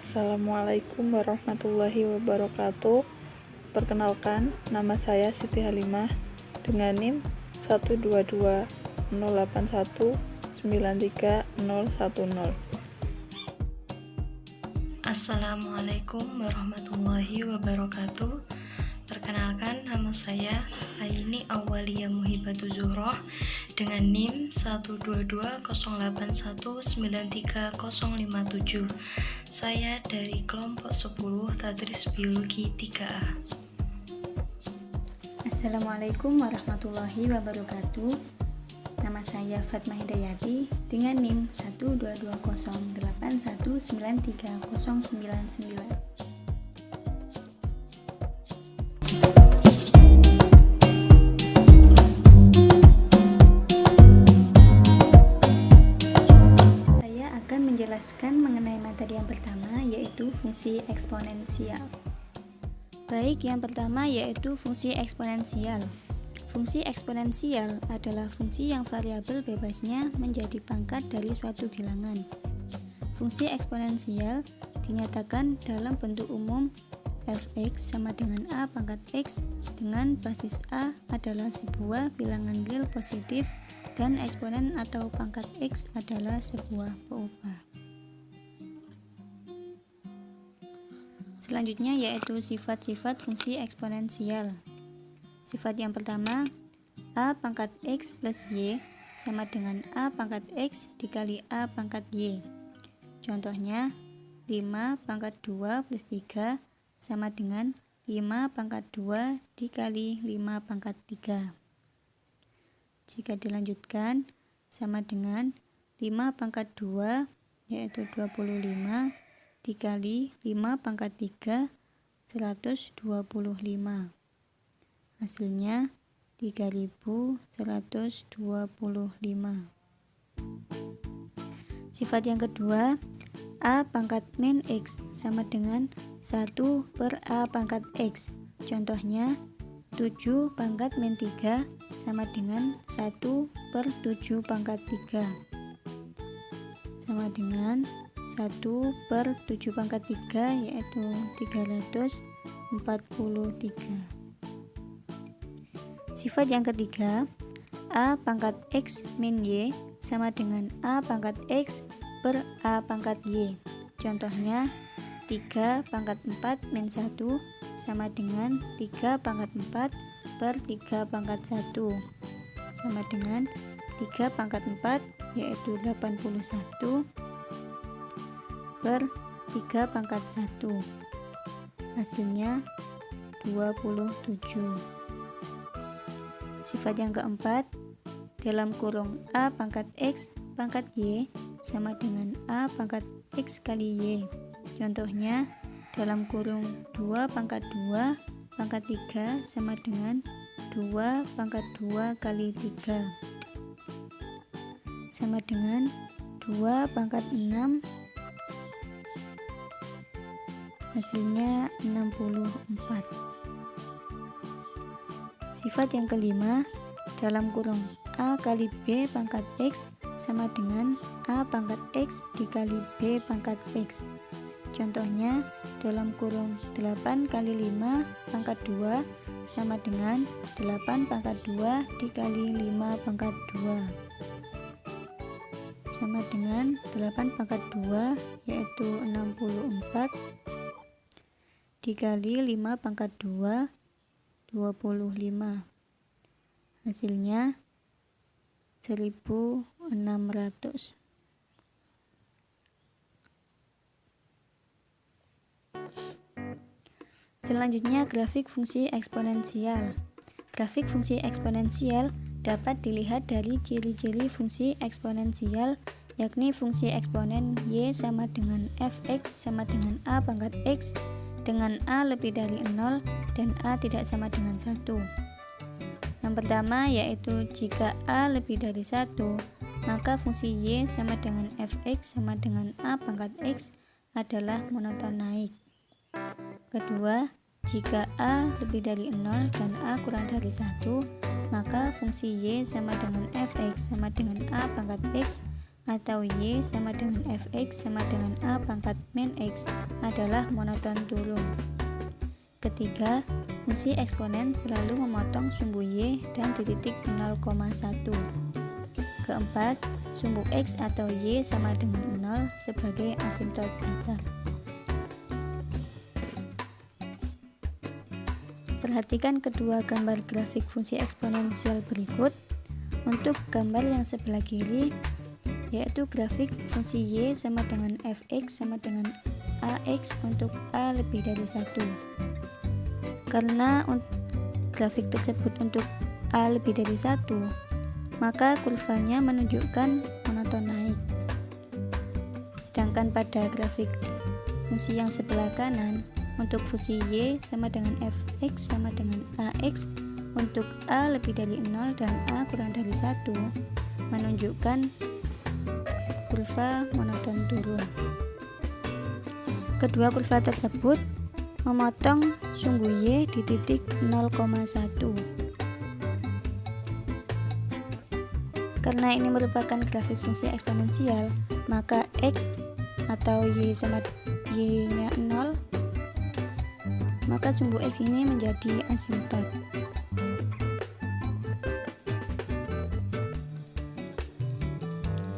Assalamualaikum warahmatullahi wabarakatuh. Perkenalkan, nama saya Siti Halimah dengan NIM 12208193010. Assalamualaikum warahmatullahi wabarakatuh. Perkenalkan, nama saya Aini Awaliyah Muhibatul Zuhroh dengan NIM 12208193057. Saya dari kelompok 10 Tadris Biologi 3A. Assalamualaikum warahmatullahi wabarakatuh. Nama saya Fatmah Hidayati dengan NIM 12208193099. Saya akan menjelaskan mengenai materi yang pertama, yaitu fungsi eksponensial. Baik, yang pertama yaitu fungsi eksponensial. Fungsi eksponensial adalah fungsi yang variabel bebasnya menjadi pangkat dari suatu bilangan. Fungsi eksponensial dinyatakan dalam bentuk umum f(x) sama dengan a pangkat x dengan basis a adalah sebuah bilangan real positif dan eksponen atau pangkat x adalah sebuah peubah. Selanjutnya yaitu sifat-sifat fungsi eksponensial. Sifat yang pertama, a pangkat x plus y sama dengan a pangkat x dikali a pangkat y. Contohnya, 5 pangkat 2 plus 3 sama dengan 5 pangkat 2 dikali 5 pangkat 3. Jika dilanjutkan, sama dengan 5 pangkat 2 yaitu 25 dikali 5 pangkat 3 125. Hasilnya 3125. Sifat yang kedua, a pangkat min x sama dengan 1 per a pangkat x. Contohnya 7 pangkat min 3 sama dengan 1 per 7 pangkat 3 sama dengan 1 per 7 pangkat 3 yaitu 343. Sifat yang ketiga, a pangkat x min y sama dengan a pangkat x per a pangkat y. Contohnya 3 pangkat 4 min 1 sama dengan 3 pangkat 4 per 3 pangkat 1 sama dengan 3 pangkat 4 yaitu 81 per 3 pangkat 1. Hasilnya 27. Sifat yang keempat, dalam kurung a pangkat x pangkat y sama dengan a pangkat x kali y. Contohnya, dalam kurung 2 pangkat 2 pangkat 3 sama dengan 2 pangkat 2 kali 3 sama dengan 2 pangkat 6. Hasilnya 64. Sifat yang kelima, dalam kurung a kali b pangkat x sama dengan a pangkat x dikali b pangkat x. Contohnya, dalam kurung 8 kali 5 pangkat 2 sama dengan 8 pangkat 2 dikali 5 pangkat 2 sama dengan 8 pangkat 2 yaitu 64 dikali 5 pangkat 2 25. Hasilnya 1600. Selanjutnya, grafik fungsi eksponensial. Grafik fungsi eksponensial dapat dilihat dari ciri-ciri fungsi eksponensial, yakni fungsi eksponen y sama dengan fx sama dengan a pangkat x dengan a lebih dari 0 dan a tidak sama dengan 1. Yang pertama yaitu jika a lebih dari 1, maka fungsi y sama dengan fx sama dengan a pangkat x adalah monoton naik. Kedua, jika a lebih dari 0 dan a kurang dari 1, maka fungsi y sama dengan fx sama dengan a pangkat x atau Y sama dengan Fx sama dengan A pangkat min X adalah monoton turun. Ketiga, fungsi eksponen selalu memotong sumbu Y dan di titik 0,1. Keempat, sumbu X atau Y sama dengan 0 sebagai asimtot datar. Perhatikan kedua gambar grafik fungsi eksponensial berikut. Untuk gambar yang sebelah kiri, yaitu grafik fungsi Y sama dengan Fx sama dengan AX untuk A lebih dari 1. Karena grafik tersebut untuk A lebih dari 1, maka kurvanya menunjukkan monoton naik. Sedangkan pada grafik fungsi yang sebelah kanan, untuk fungsi Y sama dengan Fx sama dengan AX untuk A lebih dari 0 dan A kurang dari 1, menunjukkan kurva monoton turun. Kedua kurva tersebut memotong sumbu Y di titik 0,1. Karena ini merupakan grafik fungsi eksponensial, maka X atau Y sama Y-nya 0, maka sumbu X ini menjadi asimtot.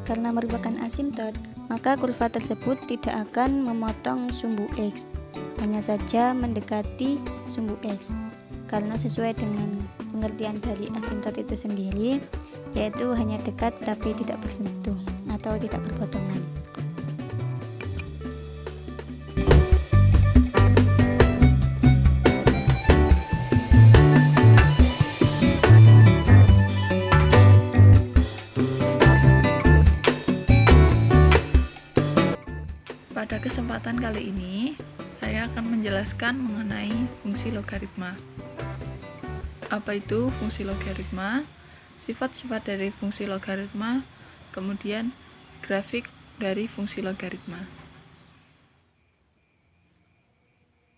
Karena merupakan asimtot, maka kurva tersebut tidak akan memotong sumbu X, hanya saja mendekati sumbu X. Karena sesuai dengan pengertian dari asimtot itu sendiri, yaitu hanya dekat tapi tidak bersentuh atau tidak berpotongan. Pada kesempatan kali ini, saya akan menjelaskan mengenai fungsi logaritma. Apa itu fungsi logaritma? Sifat-sifat dari fungsi logaritma, kemudian grafik dari fungsi logaritma.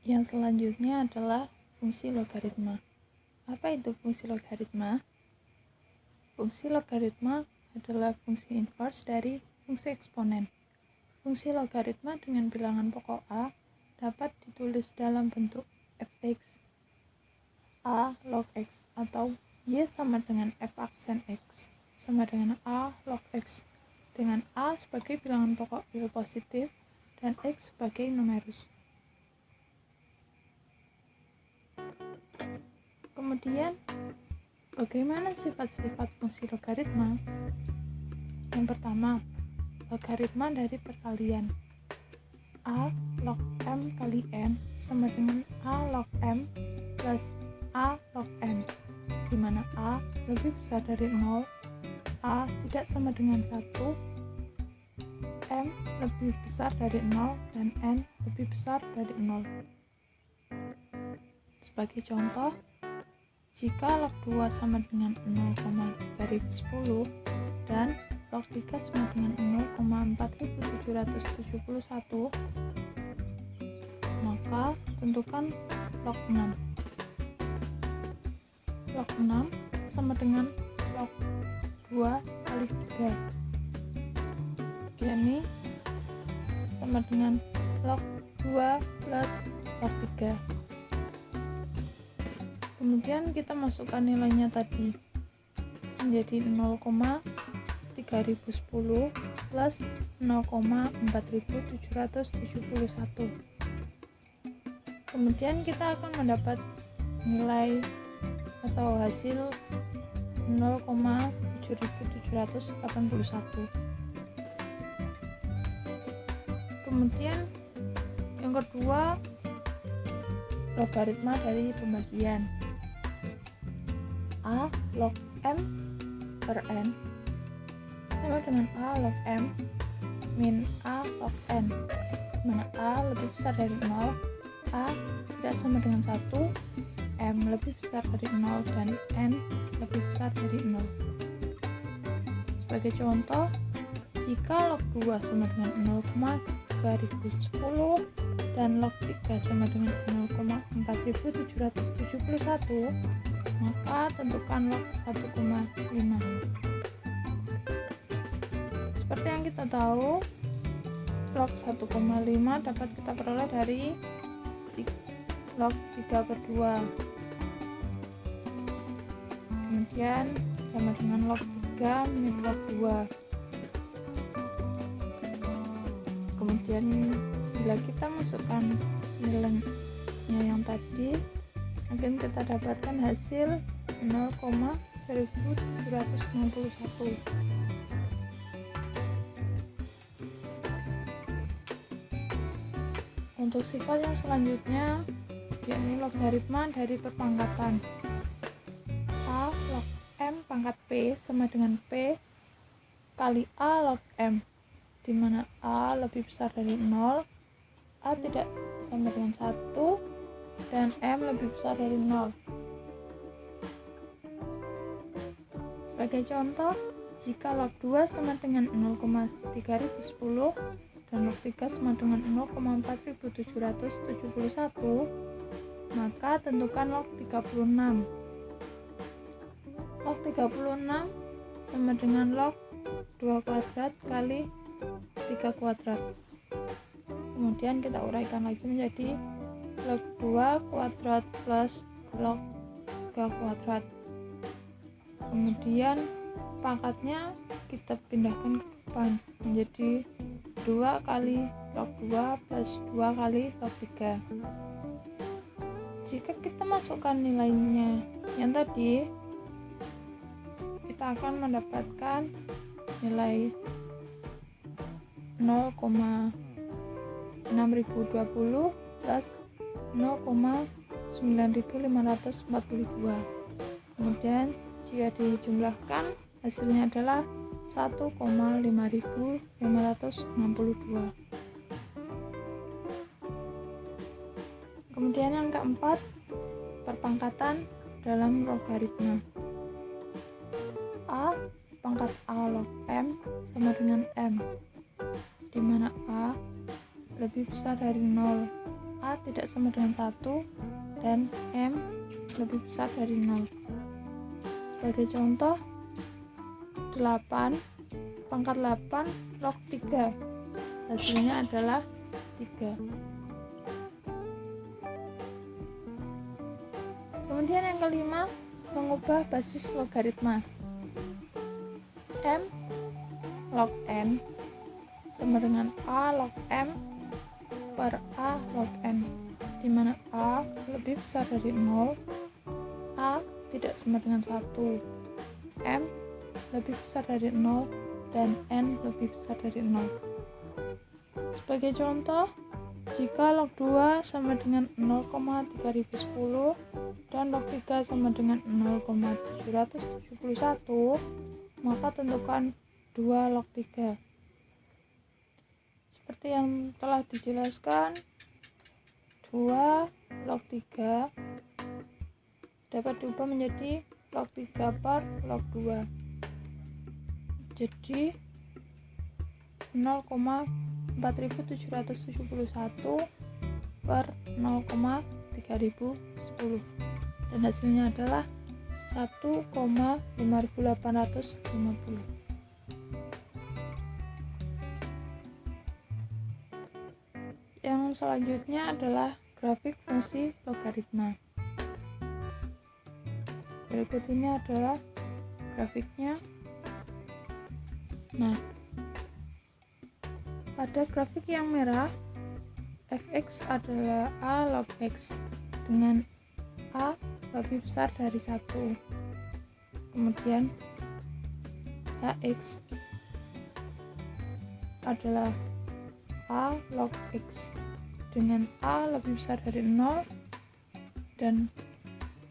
Yang selanjutnya adalah fungsi logaritma. Apa itu fungsi logaritma? Fungsi logaritma adalah fungsi inverse dari fungsi eksponen. Fungsi logaritma dengan bilangan pokok A dapat ditulis dalam bentuk fx A log x atau Y sama dengan f aksen x sama dengan A log x, dengan A sebagai bilangan pokok real positif dan x sebagai numerus. Kemudian, bagaimana sifat-sifat fungsi logaritma? Yang pertama, logaritma dari perkalian. A log M kali N sama dengan A log M plus A log N, di mana A lebih besar dari 0, A tidak sama dengan 1, M lebih besar dari 0, dan N lebih besar dari 0. Sebagai contoh, jika log 2 sama dengan 0,10 dan log 3 sama dengan 0,4771, maka tentukan log 6. Log 6 sama dengan log 2 kali 3, yakni sama dengan log 2 plus log 3. Kemudian kita masukkan nilainya tadi menjadi 0,3010 plus 0,4771. Kemudian kita akan mendapat nilai atau hasil 0,7781. Kemudian yang kedua, logaritma dari pembagian. A log M per N sama dengan A log M min A log N, mana A lebih besar dari 0, A tidak sama dengan 1, M lebih besar dari 0, dan N lebih besar dari 0. Sebagai contoh, jika log 2 sama dengan 0,3010 dan log 3 sama dengan 0,4771, maka tentukan log 1,5. Seperti yang kita tahu, log 1,5 dapat kita peroleh dari log 3/2. Kemudian sama dengan log 3 min log 2. Kemudian bila kita masukkan nilainya yang tadi, akan kita dapatkan hasil 0,1761. Untuk sifat yang selanjutnya, yakni logaritma dari perpangkatan. A log M pangkat P sama dengan P kali A log M, di mana A lebih besar dari 0, A tidak sama dengan 1, dan M lebih besar dari 0. Sebagai contoh, jika log 2 sama dengan 0,3010 dan log 3 sama dengan 0,4771, maka tentukan log 36. Log 36 sama dengan log 2 kuadrat kali 3 kuadrat. Kemudian kita uraikan lagi menjadi log 2 kuadrat plus log 3 kuadrat. Kemudian pangkatnya kita pindahkan ke depan menjadi 2 kali log 2 plus 2 kali log 3. Jika kita masukkan nilainya yang tadi, kita akan mendapatkan nilai 0,6020 plus 0,9542. Kemudian jika dijumlahkan, hasilnya adalah 1,5562. Kemudian yang keempat, perpangkatan dalam logaritma. A pangkat A log M sama dengan M, di mana A lebih besar dari 0, A tidak sama dengan 1, dan M lebih besar dari 0. Sebagai contoh, 8 pangkat 8 log 3, hasilnya adalah 3. Kemudian yang kelima, mengubah basis logaritma. M log N sama dengan A log M per A log N, di mana A lebih besar dari 0, A tidak sama dengan 1, M lebih besar dari 0, dan N lebih besar dari 0. Sebagai contoh, jika log 2 sama dengan 0,3010 dan log 3 sama dengan 0,771, maka tentukan 2 log 3. Seperti yang telah dijelaskan, 2 log 3 dapat diubah menjadi log 3 per log 2. Jadi 0,4771 per 0,3010, dan hasilnya adalah 1,5850. Yang selanjutnya adalah grafik fungsi logaritma. Berikut ini adalah grafiknya. Nah, pada grafik yang merah, fx adalah a log x dengan a lebih besar dari 1. Kemudian ax adalah a log x dengan a lebih besar dari 0 dan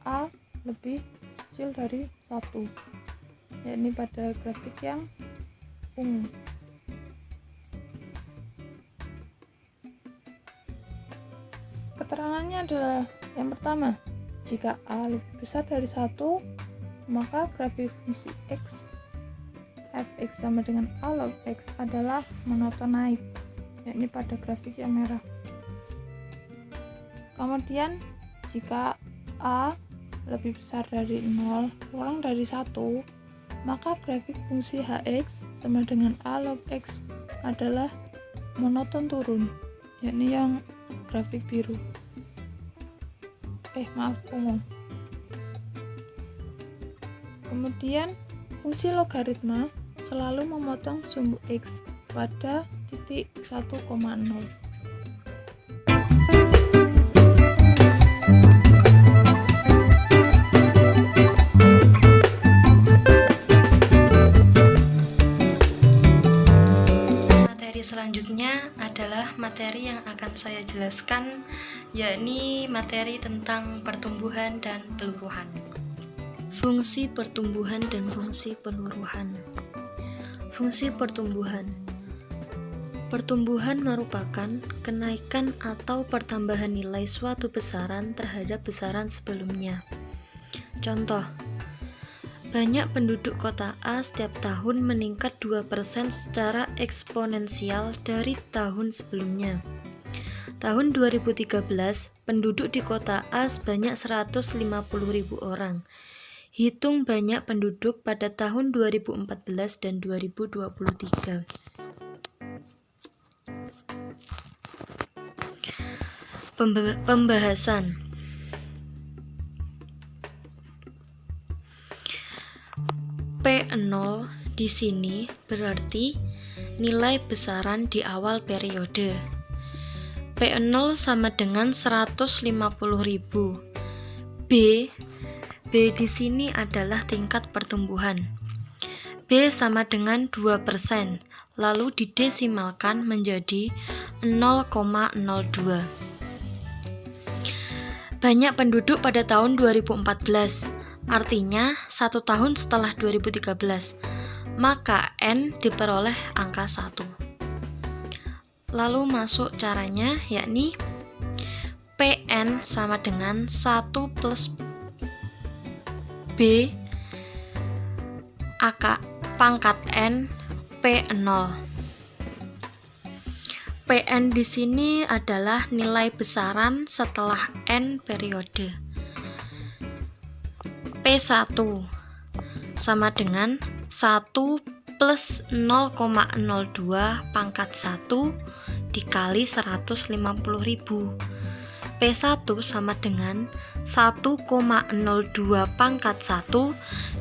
a lebih kecil dari 1, yakni pada grafik yang ungu. Keterangannya adalah yang pertama, jika A lebih besar dari 1, maka grafik fungsi X fx sama dengan A log X adalah monoton naik, yakni pada grafik yang merah. Kemudian jika A lebih besar dari 0 kurang dari 1, maka grafik fungsi Hx sama dengan A log X adalah monoton turun, yakni yang grafik biru. Ungu. Kemudian, fungsi logaritma selalu memotong sumbu X pada titik 1,0. Selanjutnya adalah materi yang akan saya jelaskan, yakni materi tentang pertumbuhan dan peluruhan. Fungsi pertumbuhan dan fungsi peluruhan. Fungsi pertumbuhan. Pertumbuhan merupakan kenaikan atau pertambahan nilai suatu besaran terhadap besaran sebelumnya. Contoh, banyak penduduk kota A setiap tahun meningkat 2% secara eksponensial dari tahun sebelumnya. Tahun 2013, penduduk di kota A sebanyak 150.000 orang. Hitung banyak penduduk pada tahun 2014 dan 2023. Pembahasan. P0 di sini berarti nilai besaran di awal periode. P0 sama dengan 150.000. B di sini adalah tingkat pertumbuhan. B sama dengan 2%, lalu didesimalkan menjadi 0,02. Banyak penduduk pada tahun 2014. Artinya 1 tahun setelah 2013, maka N diperoleh angka 1. Lalu masuk caranya, yakni PN sama dengan 1 plus B pangkat N P0. PN di sini adalah nilai besaran setelah N periode. P1 sama dengan 1 plus 0,02 pangkat 1 dikali 150.000. P1 sama dengan 1,02 pangkat 1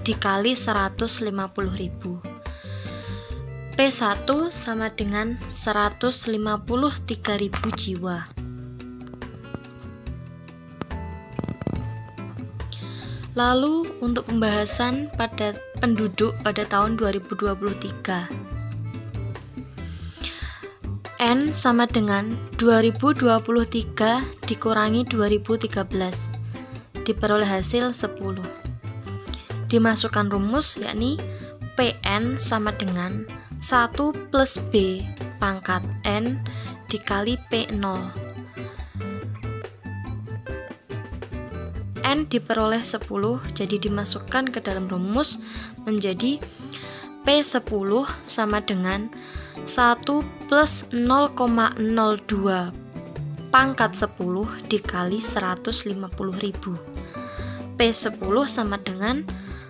dikali 150.000. P1 sama dengan 153.000 jiwa. Lalu untuk pembahasan pada penduduk pada tahun 2023. N sama dengan 2023 dikurangi 2013. Diperoleh hasil 10. Dimasukkan rumus, yakni PN sama dengan 1 plus B pangkat N dikali P0. N diperoleh 10, jadi dimasukkan ke dalam rumus menjadi P10 sama dengan 1 plus 0,02 pangkat 10 dikali 150.000. P10 sama dengan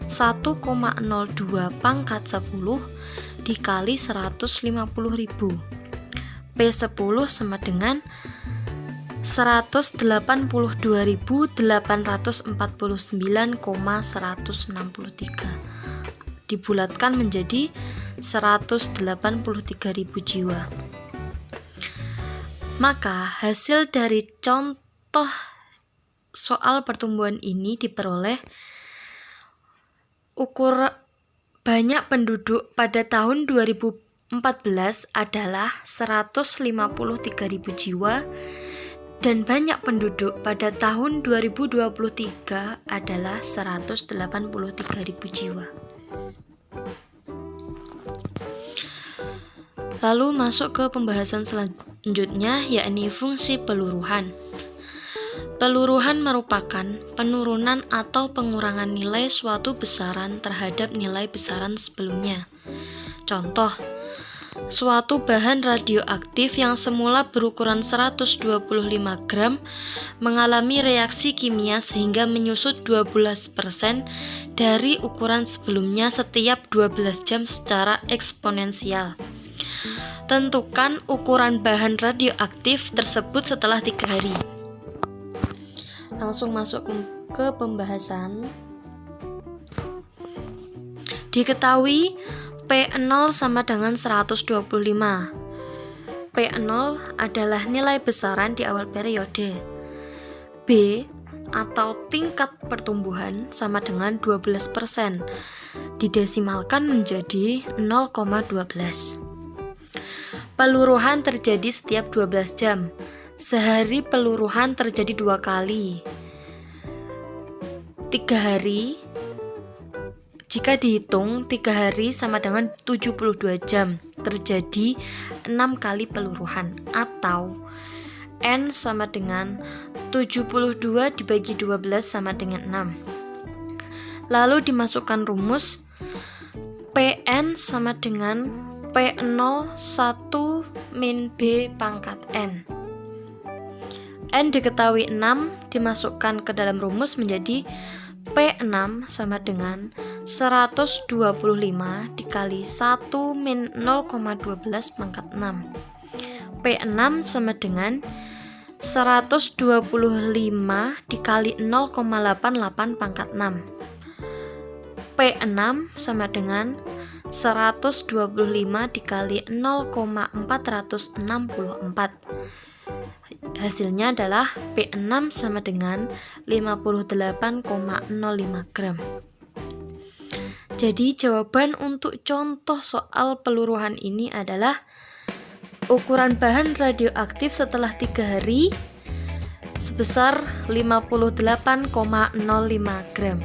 1,02 pangkat 10 dikali 150.000. P10 sama dengan 182.849,163 dibulatkan menjadi 183.000 jiwa. Maka hasil dari contoh soal pertumbuhan ini diperoleh ukur banyak penduduk pada tahun 2014 adalah 153.000 jiwa dan banyak penduduk pada tahun 2023 adalah 183.000 jiwa. Lalu masuk ke pembahasan selanjutnya, yakni fungsi peluruhan. Peluruhan merupakan penurunan atau pengurangan nilai suatu besaran terhadap nilai besaran sebelumnya. Contoh, Suatu bahan radioaktif yang semula berukuran 125 gram mengalami reaksi kimia sehingga menyusut 12% dari ukuran sebelumnya setiap 12 jam secara eksponensial. Tentukan ukuran bahan radioaktif tersebut setelah 3 hari. Langsung masuk ke pembahasan. Diketahui P0 sama dengan 125. P0 adalah nilai besaran di awal periode. B atau tingkat pertumbuhan sama dengan 12%. Didesimalkan menjadi 0,12. Peluruhan terjadi setiap 12 jam. Sehari peluruhan terjadi 2 kali. 3 hari. Jika dihitung, 3 hari sama dengan 72 jam, terjadi 6 kali peluruhan, atau N sama dengan 72 dibagi 12 sama dengan 6. Lalu dimasukkan rumus, PN sama dengan P0 1 min B pangkat N. N diketahui 6, dimasukkan ke dalam rumus menjadi P6 sama dengan 125 dikali 1 min 0,12 pangkat 6. P6 sama dengan 125 dikali 0,88 pangkat 6. P6 sama dengan 125 dikali 0,464. Hasilnya adalah P6 sama dengan 58,05 gram. Jadi jawaban untuk contoh soal peluruhan ini adalah ukuran bahan radioaktif setelah 3 hari sebesar 58,05 gram.